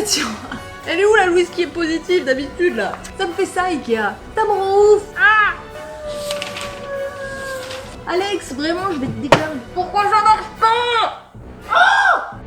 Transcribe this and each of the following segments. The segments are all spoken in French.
pression. Elle est où la Louise qui est positive d'habitude là? Ça me fait ça Ikea. Ça me rend ouf. Ah Alex, vraiment, je vais te déclarer. Pourquoi ça marche pas? Oh!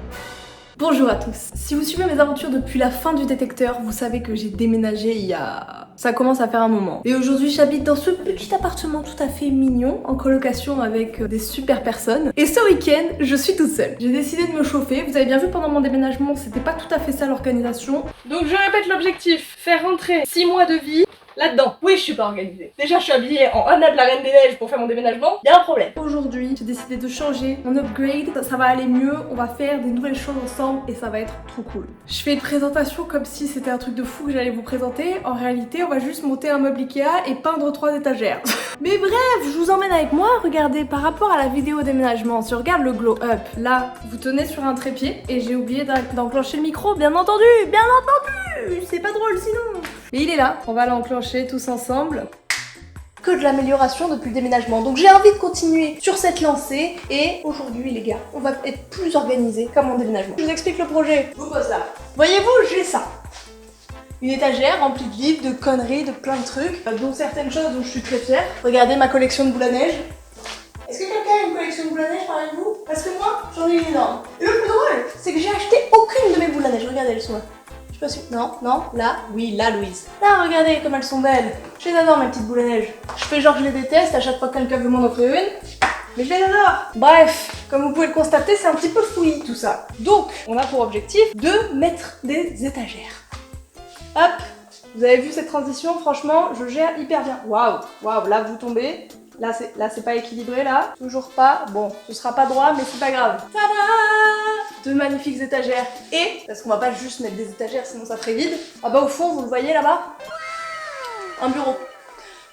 Bonjour à tous. Si vous suivez mes aventures depuis la fin du détecteur, vous savez que j'ai déménagé il y a... Ça commence à faire un moment. Et aujourd'hui, j'habite dans ce petit appartement tout à fait mignon, en colocation avec des super personnes. Et ce week-end, je suis toute seule. J'ai décidé de me chauffer. Vous avez bien vu pendant mon déménagement, c'était pas tout à fait ça l'organisation. Donc je répète l'objectif, faire rentrer 6 mois de vie là-dedans. Oui, je suis pas organisée. Déjà, je suis habillée en Anna de la Reine des Neiges pour faire mon déménagement. Y a un problème. Aujourd'hui, j'ai décidé de changer mon upgrade. Ça va aller mieux. On va faire des nouvelles choses ensemble et ça va être trop cool. Je fais une présentation comme si c'était un truc de fou que j'allais vous présenter. En réalité, on va juste monter un meuble Ikea et peindre 3 étagères. Mais bref, je vous emmène avec moi. Regardez, par rapport à la vidéo déménagement, si on regarde le glow up, là, vous tenez sur un trépied et j'ai oublié d'enclencher le micro, bien entendu. C'est pas drôle sinon. Mais il est là, on va l'enclencher tous ensemble. Que de l'amélioration depuis le déménagement. Donc j'ai envie de continuer sur cette lancée. Et aujourd'hui les gars, on va être plus organisés comme mon déménagement. Je vous explique le projet. Je vous pose là. Voyez-vous, j'ai ça. Une étagère remplie de livres, de conneries, de plein de trucs, dont certaines choses dont je suis très fière. Regardez ma collection de boules à neige. Est-ce que quelqu'un a une collection de boules à neige parmi vous? Parce que moi, j'en ai une énorme. Et le plus drôle, c'est que j'ai acheté aucune de mes boules à neige. Regardez, elles sont là. Je sais pas si... Non, là, oui, là, Louise. Là, regardez comme elles sont belles. Je les adore, mes petites boules à neige. Je fais genre je les déteste à chaque fois que quelqu'un veut m'en offrir une. Mais je les adore. Bref, comme vous pouvez le constater, c'est un petit peu fouillis tout ça. Donc, on a pour objectif de mettre des étagères. Hop, vous avez vu cette transition, franchement, je gère hyper bien. Waouh, là vous tombez. Là c'est pas équilibré là, toujours pas. Bon, ce sera pas droit, mais c'est pas grave. Tada! De magnifiques étagères. Et, parce qu'on va pas juste mettre des étagères, sinon ça ferait vide. Ah bah au fond, vous le voyez là-bas, un bureau.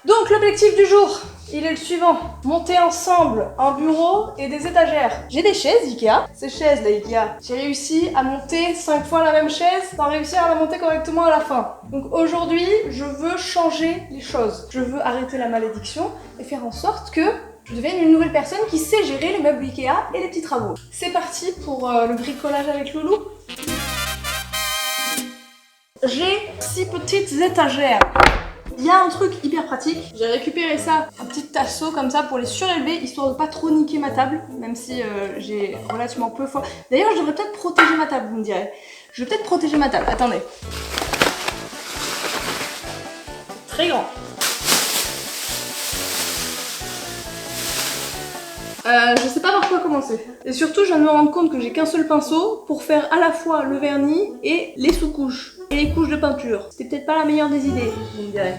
Donc l'objectif du jour, il est le suivant. Monter ensemble un bureau et des étagères. J'ai des chaises Ikea. Ces chaises là Ikea, j'ai réussi à monter 5 fois la même chaise sans réussir à la monter correctement à la fin. Donc aujourd'hui, je veux changer les choses. Je veux arrêter la malédiction et faire en sorte que je devienne une nouvelle personne qui sait gérer les meubles Ikea et les petits travaux. C'est parti pour le bricolage avec Loulou. J'ai 6 petites étagères. Il y a un truc hyper pratique, j'ai récupéré ça, un petit tasseau comme ça pour les surélever, histoire de pas trop niquer ma table, même si j'ai relativement peu foi. D'ailleurs, je devrais peut-être protéger ma table, vous me direz. Je vais peut-être protéger ma table, attendez. Très grand. Je sais pas par quoi commencer. Et surtout, je viens de me rendre compte que j'ai qu'un seul pinceau pour faire à la fois le vernis et les sous-couches. Et les couches de peinture. C'était peut-être pas la meilleure des idées, vous me direz.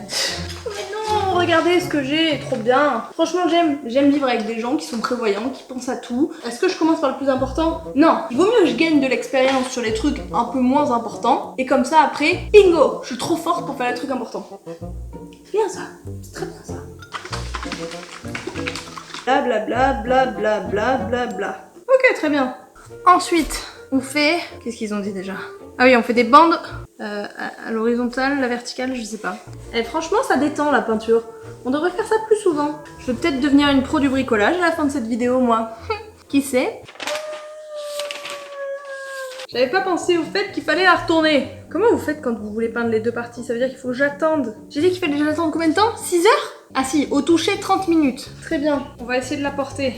Mais non, regardez ce que j'ai, trop bien. Franchement, j'aime vivre avec des gens qui sont prévoyants, qui pensent à tout. Est-ce que je commence par le plus important? Non, il vaut mieux que je gagne de l'expérience sur les trucs un peu moins importants. Et comme ça, après, bingo, je suis trop forte pour faire les trucs importants. C'est bien ça, c'est très bien ça. Blablabla. Ok, très bien. Ensuite, on fait... Qu'est-ce qu'ils ont dit déjà? Ah oui, on fait des bandes à l'horizontale, la verticale, je sais pas. Et franchement, ça détend la peinture. On devrait faire ça plus souvent. Je vais peut-être devenir une pro du bricolage à la fin de cette vidéo, moi. Qui sait? J'avais pas pensé au fait qu'il fallait la retourner. Comment vous faites quand vous voulez peindre les deux parties? Ça veut dire qu'il faut que j'attende. J'ai dit qu'il fallait que j'attende combien de temps? 6 heures? Ah si, au toucher 30 minutes. Très bien, on va essayer de la porter.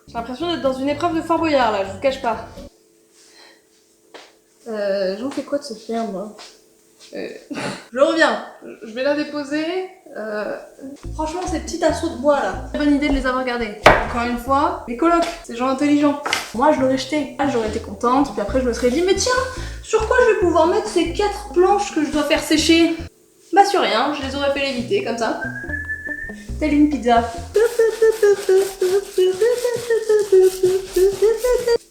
J'ai l'impression d'être dans une épreuve de Fort Boyard là, je vous cache pas. J'en fais quoi de ce ferme moi? Je reviens, je vais la déposer. Franchement, ces petits tasseaux de bois là, très bonne idée de les avoir gardés. Encore une fois, les colocs, ces gens intelligents. Moi, je l'aurais jeté. Ah, j'aurais été contente, puis après, je me serais dit, mais tiens, sur quoi je vais pouvoir mettre ces 4 planches que je dois faire sécher? Bah, sur rien, je les aurais fait léviter comme ça. Telle une pizza.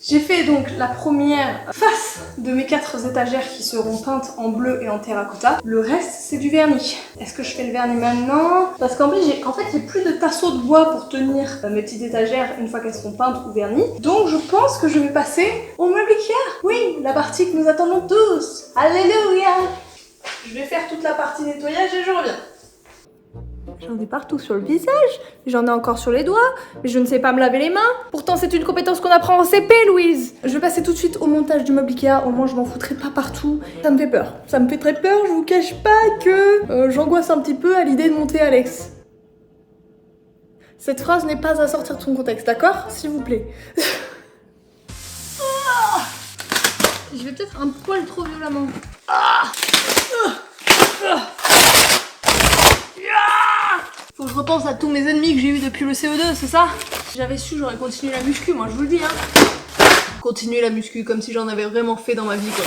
J'ai fait donc la première face de mes 4 étagères qui seront peintes en bleu et en terracotta. Le reste, c'est du vernis. Est-ce que je fais le vernis maintenant? Parce qu'en plus, j'ai plus de tasseaux de bois pour tenir mes petites étagères une fois qu'elles seront peintes ou vernies. Donc je pense que je vais passer au meuble Ikea. Oui, la partie que nous attendons tous. Alléluia! Je vais faire toute la partie nettoyage et je reviens. J'en ai partout sur le visage, j'en ai encore sur les doigts, mais je ne sais pas me laver les mains. Pourtant, c'est une compétence qu'on apprend en CP, Louise. Je vais passer tout de suite au montage du meuble Ikea, au moins je m'en foutrai pas partout. Ça me fait peur, ça me fait très peur, je vous cache pas que j'angoisse un petit peu à l'idée de monter Alex. Cette phrase n'est pas à sortir de son contexte, d'accord? S'il vous plaît. Je vais peut-être un poil trop violemment. Faut que je repense à tous mes ennemis que j'ai eu depuis le CE2, c'est ça? Si j'avais su, j'aurais continué la muscu, moi je vous le dis, hein. Continuer la muscu comme si j'en avais vraiment fait dans ma vie, quoi.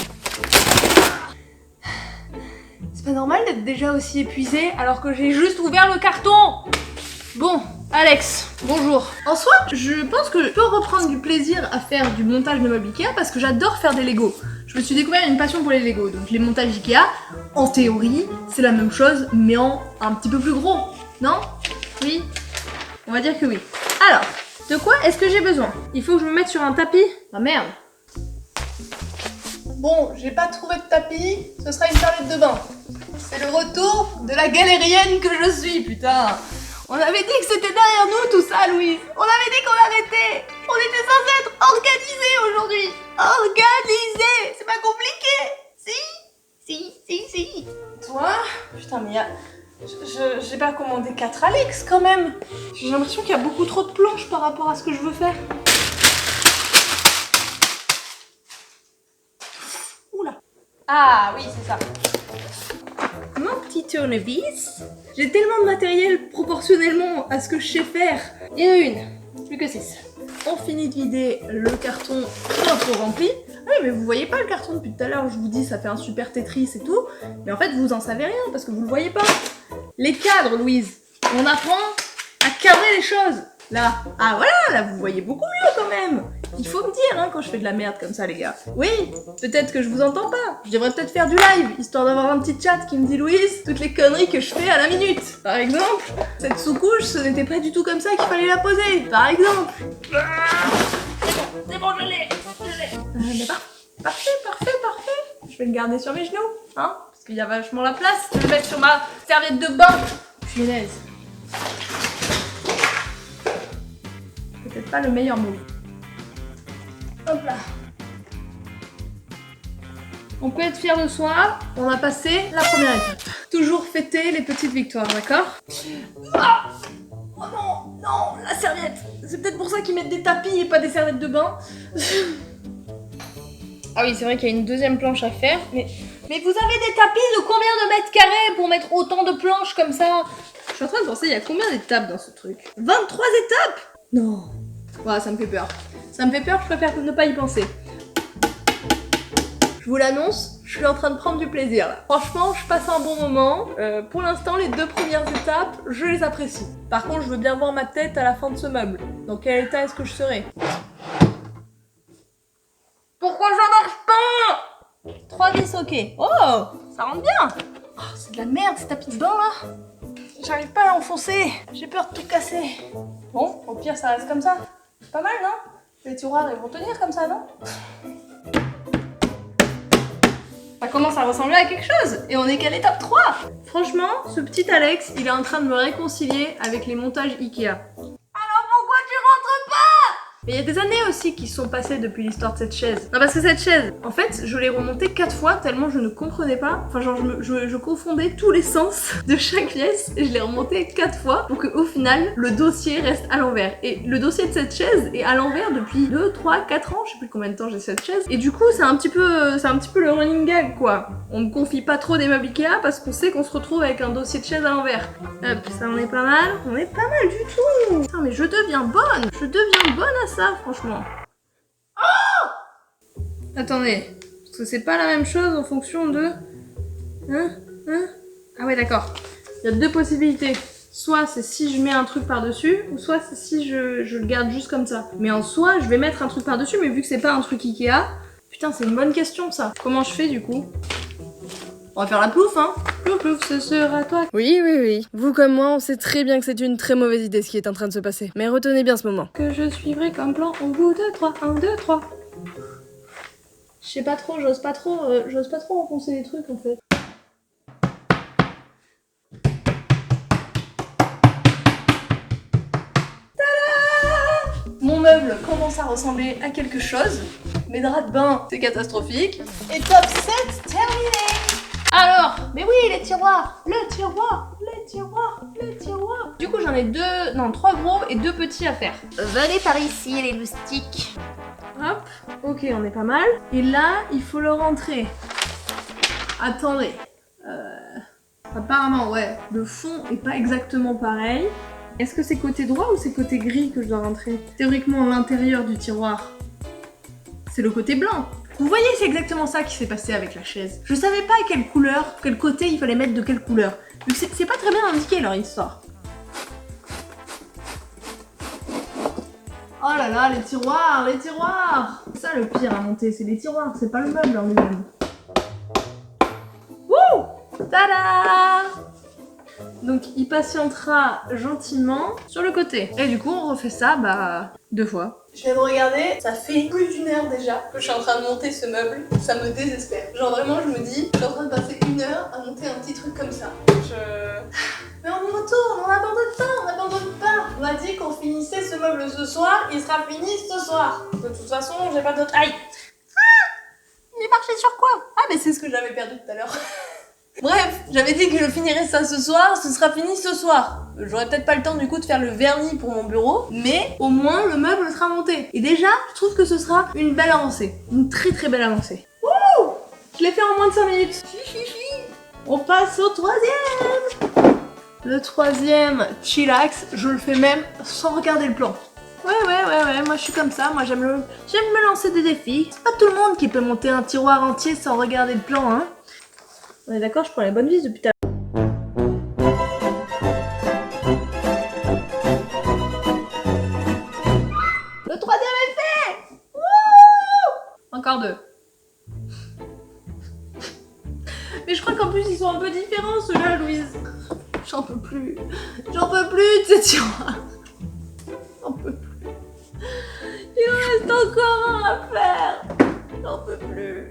C'est pas normal d'être déjà aussi épuisée alors que j'ai juste ouvert le carton. Bon, Alex, bonjour. En soi, je pense que je peux reprendre du plaisir à faire du montage de meubles Ikea parce que j'adore faire des Lego. Je me suis découvert une passion pour les Lego, donc les montages Ikea, en théorie, c'est la même chose, mais en un petit peu plus gros. Non? Oui? On va dire que oui. Alors, de quoi est-ce que j'ai besoin? Il faut que je me mette sur un tapis? Ah merde! Bon, j'ai pas trouvé de tapis, ce sera une serviette de bain. C'est le retour de la galérienne que je suis, putain! On avait dit que c'était derrière nous tout ça, Louise! On avait dit qu'on arrêtait! On était censé être organisés aujourd'hui! Organisés! C'est pas compliqué! Si! Toi? Putain, mais j'ai pas commandé 4 Alex quand même! J'ai l'impression qu'il y a beaucoup trop de planches par rapport à ce que je veux faire. Oula! Ah oui, c'est ça. Mon petit tournevis. J'ai tellement de matériel proportionnellement à ce que je sais faire. Il y en a une, plus que 6. On finit de vider le carton un peu rempli. Oui, mais vous voyez pas le carton depuis tout à l'heure, je vous dis ça fait un super Tetris et tout. Mais en fait, vous en savez rien parce que vous le voyez pas. Les cadres, Louise. On apprend à cadrer les choses. Là, ah voilà, là vous voyez beaucoup mieux quand même. Il faut me dire hein, quand je fais de la merde comme ça les gars. Oui, peut-être que je vous entends pas. Je devrais peut-être faire du live, histoire d'avoir un petit chat qui me dit Louise, toutes les conneries que je fais à la minute. Par exemple, cette sous-couche, ce n'était pas du tout comme ça qu'il fallait la poser. Par exemple. C'est bon, je l'ai. Parfait. Je vais le garder sur mes genoux, hein, parce qu'il y a vachement la place. Je vais le mettre sur ma serviette de bain. Punaise. Peut-être pas le meilleur mot. Hop là. On peut être fier de soi, on a passé la première étape. Toujours fêter les petites victoires, d'accord? Ah oh non, la serviette. C'est peut-être pour ça qu'ils mettent des tapis et pas des serviettes de bain. Ah oui, c'est vrai qu'il y a une deuxième planche à faire, mais vous avez des tapis de combien de mètres carrés pour mettre autant de planches comme ça? Je suis en train de penser, il y a combien d'étapes dans ce truc? 23 étapes? Non. Ouais, ça me fait peur. Ça me fait peur, je préfère ne pas y penser. Je vous l'annonce, je suis en train de prendre du plaisir là. Franchement, je passe un bon moment. Pour l'instant, les 2 premières étapes, je les apprécie. Par contre, je veux bien voir ma tête à la fin de ce meuble. Dans quel état est-ce que je serai? Pourquoi ça marche pas? 3 vis, ok. Oh, ça rentre bien. Oh, c'est de la merde, ces tapis de bain là. J'arrive pas à l'enfoncer. J'ai peur de tout casser. Bon, au pire, ça reste comme ça. Pas mal, non? Les tiroirs, ils vont tenir comme ça, non? Ça commence à ressembler à quelque chose. Et on est qu'à l'étape 3. Franchement, ce petit Alex, il est en train de me réconcilier avec les montages Ikea. Alors pourquoi tu rentres pas? Mais il y a des années aussi qui sont passées depuis l'histoire de cette chaise. Non, parce que cette chaise, en fait, je l'ai remontée 4 fois tellement je ne comprenais pas. Enfin, genre, je confondais tous les sens de chaque pièce et je l'ai remontée 4 fois pour qu'au final, le dossier reste à l'envers. Et le dossier de cette chaise est à l'envers depuis 2, 3, 4 ans. Je sais plus combien de temps j'ai cette chaise. Et du coup, c'est un petit peu le running gag, quoi. On ne confie pas trop des meubles Ikea parce qu'on sait qu'on se retrouve avec un dossier de chaise à l'envers. Hop, ça on est pas mal. On est pas mal du tout. Putain, mais je deviens bonne. Je deviens bonne à ça, franchement. Oh! Attendez. Parce que c'est pas la même chose en fonction de... Ah ouais, d'accord. Il y a 2 possibilités. Soit c'est si je mets un truc par-dessus, ou soit c'est si je le garde juste comme ça. Mais en soi, je vais mettre un truc par-dessus, mais vu que c'est pas un truc Ikea... Putain, c'est une bonne question, ça. Comment je fais, du coup? On va faire la plouf, hein. Plouf, plouf, ce sera toi. Oui. Vous comme moi, on sait très bien que c'est une très mauvaise idée ce qui est en train de se passer. Mais retenez bien ce moment. Que je suivrai comme plan au bout de 3. 1, 2, 3. Je sais pas trop, j'ose pas trop enfoncer les trucs, en fait. commence à ressembler à quelque chose. Mes draps de bain, c'est catastrophique. Et top 7 terminé. Alors, mais oui, les tiroirs, le tiroir, les tiroirs, les tiroirs. Du coup, j'en ai 3 gros et 2 petits à faire. Venez par ici, les loustiques. Hop, ok, on est pas mal. Et là, il faut le rentrer. Attendez. Apparemment, ouais, le fond est pas exactement pareil. Est-ce que c'est côté droit ou c'est côté gris que je dois rentrer? Théoriquement, l'intérieur du tiroir, c'est le côté blanc. Vous voyez, c'est exactement ça qui s'est passé avec la chaise. Je savais pas quelle couleur, quel côté il fallait mettre de quelle couleur. Vu que c'est pas très bien indiqué leur histoire. Oh là là, les tiroirs, les tiroirs! C'est ça le pire à monter, c'est les tiroirs, c'est pas le meuble en lui-même. Wouh! Tada! Donc il patientera gentiment sur le côté. Et du coup on refait ça 2 fois. Je viens de regarder, ça fait plus d'1 heure déjà que je suis en train de monter ce meuble. Ça me désespère. Genre vraiment je me dis, je suis en train de passer 1 heure à monter un petit truc comme ça. Mais on y retourne, on n'abandonne pas, on n'abandonne pas. On m'a dit qu'on finissait ce meuble ce soir, il sera fini ce soir. De toute façon, j'ai pas d'autre... Aïe! Il est marché sur quoi? Ah mais c'est ce que j'avais perdu tout à l'heure. Bref, j'avais dit que je finirais ça ce soir, ce sera fini ce soir. J'aurai peut-être pas le temps du coup de faire le vernis pour mon bureau, mais au moins le meuble sera monté. Et déjà, je trouve que ce sera une belle avancée. Une très très belle avancée. Wouh! Je l'ai fait en moins de 5 minutes. On passe au 3e. Le 3e, chillax, je le fais même sans regarder le plan. Ouais, moi je suis comme ça, moi j'aime me lancer des défis. C'est pas tout le monde qui peut monter un tiroir entier sans regarder le plan, hein. On est d'accord, je prends les bonnes vis depuis tout à l'heure. Le 3e est fait! Wouh! Encore 2. Mais je crois qu'en plus ils sont un peu différents ceux-là, Louise. J'en peux plus. J'en peux plus de ces tiroirs. J'en peux plus. Il en reste encore un à faire. J'en peux plus.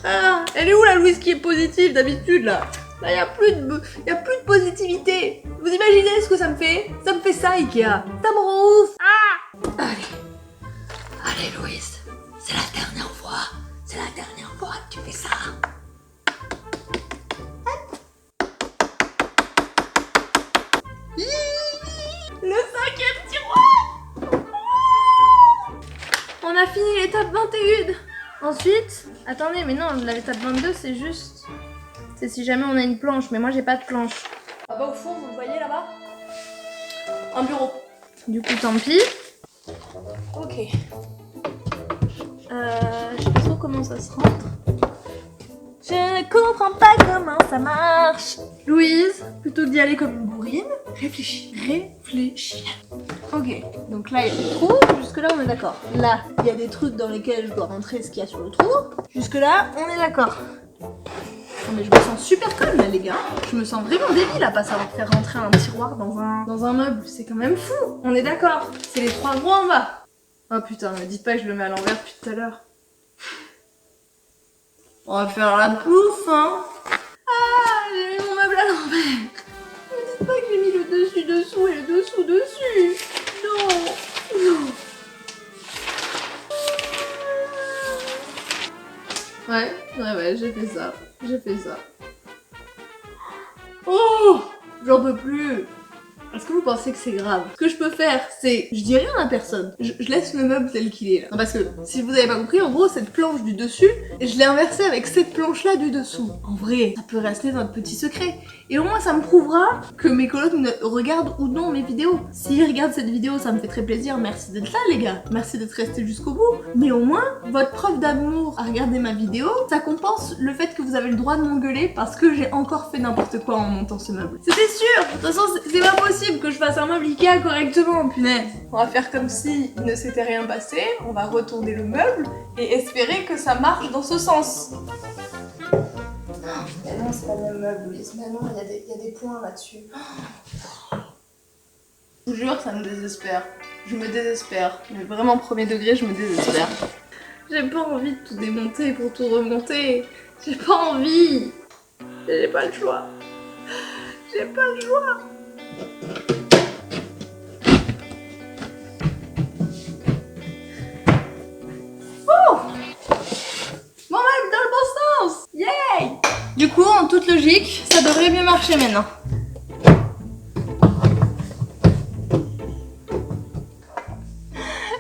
Ah, elle est où la Louise qui est positive d'habitude là? Là, y a plus de positivité. Vous imaginez ce que ça me fait? Ça me fait ça, Ikea. Ça me rend ouf. Ah! Allez Louise, c'est la dernière fois. C'est la dernière fois que tu fais ça. Le 5e tiroir. On a fini l'étape 21. Ensuite, attendez, mais non, l'étape 22 c'est juste... C'est si jamais on a une planche, mais moi j'ai pas de planche. Là-bas au fond, vous le voyez là-bas? Un bureau. Du coup, tant pis. Ok. Je sais pas trop comment ça se rentre. Je ne comprends pas comment ça marche. Louise, plutôt que d'y aller comme une bourrine, réfléchis. Ok, donc là il y a des trous, jusque là on est d'accord. Là, il y a des trucs dans lesquels je dois rentrer ce qu'il y a sur le trou. Jusque là, on est d'accord. Non mais je me sens super conne là les gars. Je me sens vraiment débile à pas savoir faire rentrer un tiroir dans un meuble. C'est quand même fou. On est d'accord. C'est les 3 gros en bas. Oh putain, me dites pas que je le mets à l'envers depuis tout à l'heure. On va faire la pouffe, hein. Ah, j'ai mis mon meuble à l'envers. Me dites pas que j'ai mis le dessus dessous et le dessous dessus. Non. Ouais, j'ai fait ça. Oh, j'en peux plus. Est-ce que vous pensez que c'est grave? Ce que je peux faire, c'est... Je dis rien à personne. Je laisse le meuble tel qu'il est là. Non, parce que, si vous avez pas compris, en gros, cette planche du dessus, je l'ai inversée avec cette planche-là du dessous. En vrai, ça peut rester notre petit secret. Et au moins, ça me prouvera que mes colocs regardent ou non mes vidéos. S'ils regardent cette vidéo, ça me fait très plaisir. Merci d'être là, les gars. Merci d'être restés jusqu'au bout. Mais au moins, votre preuve d'amour à regarder ma vidéo, ça compense le fait que vous avez le droit de m'engueuler parce que j'ai encore fait n'importe quoi en montant ce meuble. C'était sûr. De toute façon, c'est pas possible que je fasse un meuble Ikea correctement, punaise. On va faire comme si il ne s'était rien passé. On va retourner le meuble et espérer que ça marche dans ce sens. Mais non, c'est pas le même meuble, Louise. Mais non, il y a des points là-dessus. Je vous jure, ça me désespère. Je me désespère. Mais vraiment, premier degré, je me désespère. J'ai pas envie de tout démonter pour tout remonter. J'ai pas envie. J'ai pas le choix. J'ai pas le choix. Du coup, en toute logique, ça devrait mieux marcher maintenant.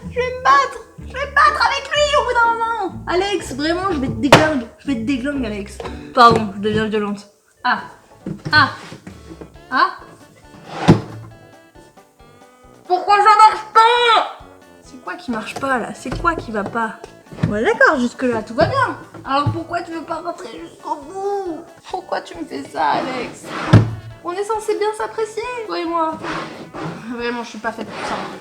Je vais me battre avec lui au bout d'un moment. Alex, vraiment, je vais te déglingue, Alex. Pardon, je deviens violente. Ah. Pourquoi ça marche pas? C'est quoi qui marche pas là? C'est quoi qui va pas? Ouais d'accord, jusque là tout va bien. Alors pourquoi tu veux pas rentrer jusqu'au bout? Pourquoi tu me fais ça, Alex? On est censé bien s'apprécier, toi et moi. Vraiment, je suis pas faite pour ça en fait.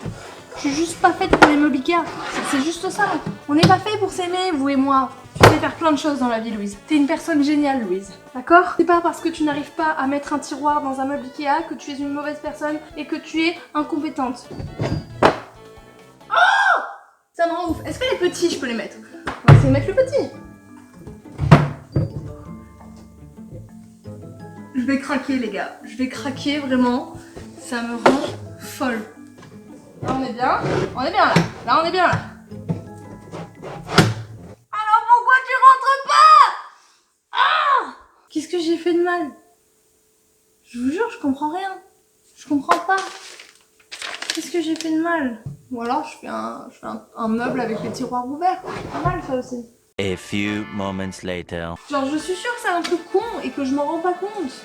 Je suis juste pas faite pour les meubles Ikea. C'est juste ça. On n'est pas fait pour s'aimer, vous et moi. Tu sais faire plein de choses dans la vie, Louise. T'es une personne géniale, Louise. D'accord? C'est pas parce que tu n'arrives pas à mettre un tiroir dans un meuble Ikea que tu es une mauvaise personne et que tu es incompétente. Oh! Ça me rend ouf. Est-ce que les petits, je peux les mettre? On va essayer de mettre le petit. Je vais craquer, les gars. Je vais craquer, vraiment. Ça me rend folle. Là, on est bien. On est bien là. Là, on est bien là. Alors pourquoi tu rentres pas? Ah! Qu'est-ce que j'ai fait de mal? Je vous jure, je comprends rien. Je comprends pas. Qu'est-ce que j'ai fait de mal? Ou alors je fais un meuble avec les tiroirs ouverts. Pas mal ça aussi. A few moments later. Genre je suis sûre que c'est un truc con et que je m'en rends pas compte.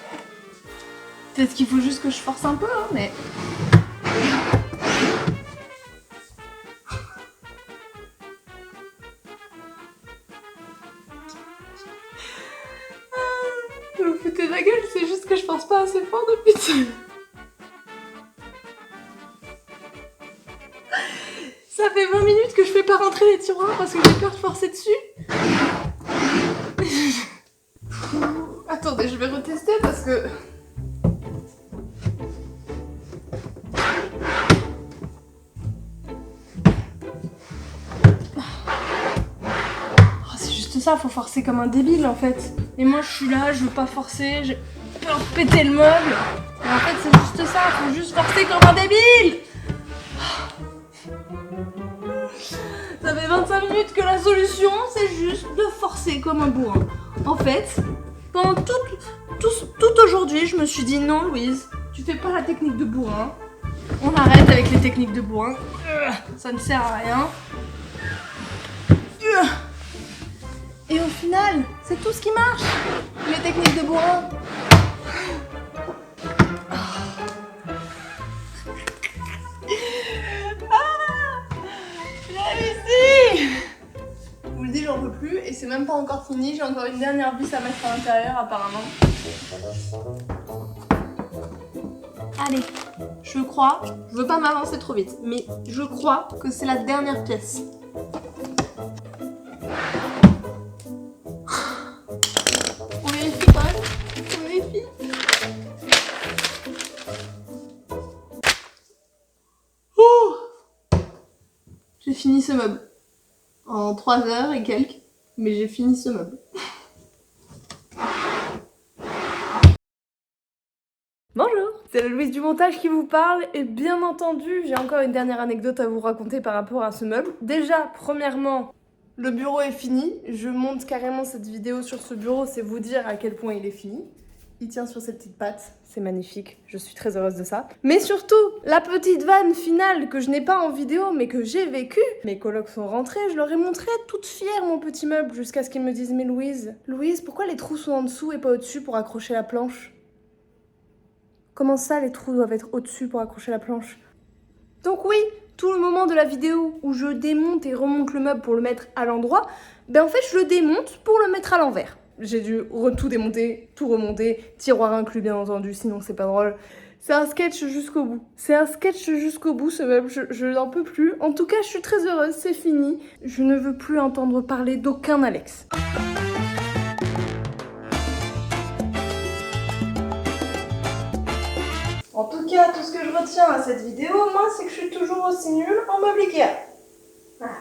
Peut-être qu'il faut juste que je force un peu, hein, mais... Vous vous foutez de la gueule, c'est juste que je pense pas assez fort depuis tout à l'heure. Ça fait 20 minutes que je fais pas rentrer les tiroirs parce que j'ai peur de forcer dessus. Attendez, je vais retester parce que... Oh, c'est juste ça, faut forcer comme un débile en fait. Et moi je suis là, je veux pas forcer, j'ai peur de péter le meuble. Et en fait c'est juste ça, faut juste forcer comme un débile. Ça fait 25 minutes que la solution, c'est juste de forcer comme un bourrin. En fait, pendant tout aujourd'hui, je me suis dit non, Louise, tu fais pas la technique de bourrin. On arrête avec les techniques de bourrin. Ça ne sert à rien. Et au final, c'est tout ce qui marche. Les techniques de bourrin. Je vous le dis, j'en peux plus et c'est même pas encore fini. J'ai encore une dernière vis à mettre à l'intérieur apparemment. Allez, je crois, je veux pas m'avancer trop vite, mais je crois que c'est la dernière pièce. On vérifie quand même. On vérifie. Oh! J'ai fini ce meuble. En 3 heures et quelques, mais j'ai fini ce meuble. Bonjour, c'est la Louise du montage qui vous parle et bien entendu, j'ai encore une dernière anecdote à vous raconter par rapport à ce meuble. Déjà, premièrement, le bureau est fini. Je monte carrément cette vidéo sur ce bureau, c'est vous dire à quel point il est fini. Il tient sur ses petites pattes, c'est magnifique, je suis très heureuse de ça. Mais surtout, la petite vanne finale que je n'ai pas en vidéo mais que j'ai vécue. Mes colocs sont rentrés, je leur ai montré toute fière mon petit meuble jusqu'à ce qu'ils me disent « Mais Louise, pourquoi les trous sont en dessous et pas au-dessus pour accrocher la planche ?» Comment ça, les trous doivent être au-dessus pour accrocher la planche? Donc oui, tout le moment de la vidéo où je démonte et remonte le meuble pour le mettre à l'endroit, ben en fait je le démonte pour le mettre à l'envers. J'ai dû tout démonter, tout remonter, tiroir inclus bien entendu, sinon c'est pas drôle. C'est un sketch jusqu'au bout. C'est un sketch jusqu'au bout ce meuble, je n'en peux plus. En tout cas, je suis très heureuse, c'est fini. Je ne veux plus entendre parler d'aucun Alex. En tout cas, tout ce que je retiens à cette vidéo, moi, c'est que je suis toujours aussi nulle en meuble Ikea. Voilà.